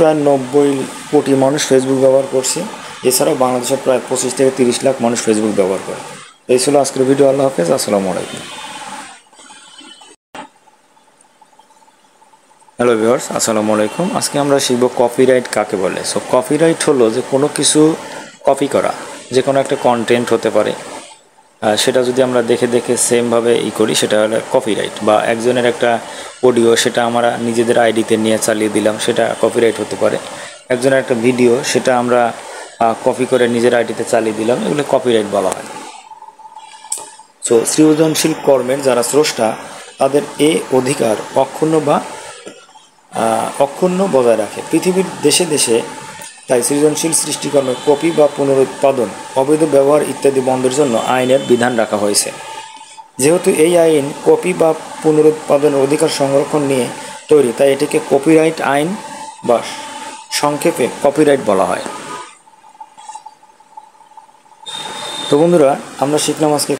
প্রায় 90 কোটি মানুষ ফেসবুক ব্যবহার করছে। এছাড়াও বাংলাদেশের প্রায় 25 থেকে 30 লাখ মানুষ ফেসবুক ব্যবহার করে। এই ছিল আজকের ভিডিও। আল্লাহ হাফেজ, আসসালামু আলাইকুম। হ্যালো ভিউয়ার্স, আসসালামু আলাইকুম। আজকে আমরা শিখব কপিরাইট কাকে বলে। সো কপিরাইট হলো যে কোনো কিছু কপি করা, যে কোনো একটা কন্টেন্ট হতে পারে, সেটা যদি আমরা দেখে দেখে সেমভাবে করি সেটা হলো কপিরাইট। বা একজনের একটা অডিও, সেটা আমরা নিজেদের আইডিতে নিয়ে চালিয়ে দিলাম, সেটা কপিরাইট হতে পারে। একজনের একটা ভিডিও, সেটা আমরা কপি করে নিজের আইডিতে চালিয়ে দিলাম, এগুলো কপিরাইট বলা হয়। সো সৃজনশীল কর্মের যারা স্রষ্টা, তাদের এই অধিকার অক্ষুণ্ণ বজায় রাখে পৃথিবীর দেশে দেশে। তাই সৃজনশীল সৃষ্টিকর্মের কপি বা পুনরুৎপাদন, অবৈধ ব্যবহার ইত্যাদি বন্ধের জন্য আইনের বিধান রাখা হয়েছে। যেহেতু এই আইন কপি বা পুনরুৎপাদনের অধিকার সংরক্ষণ নিয়ে তৈরি, তাই এটিকে কপিরাইট আইন বা সংক্ষেপে কপিরাইট বলা হয়। তো বন্ধুরা, আমরা শিখলাম আজকে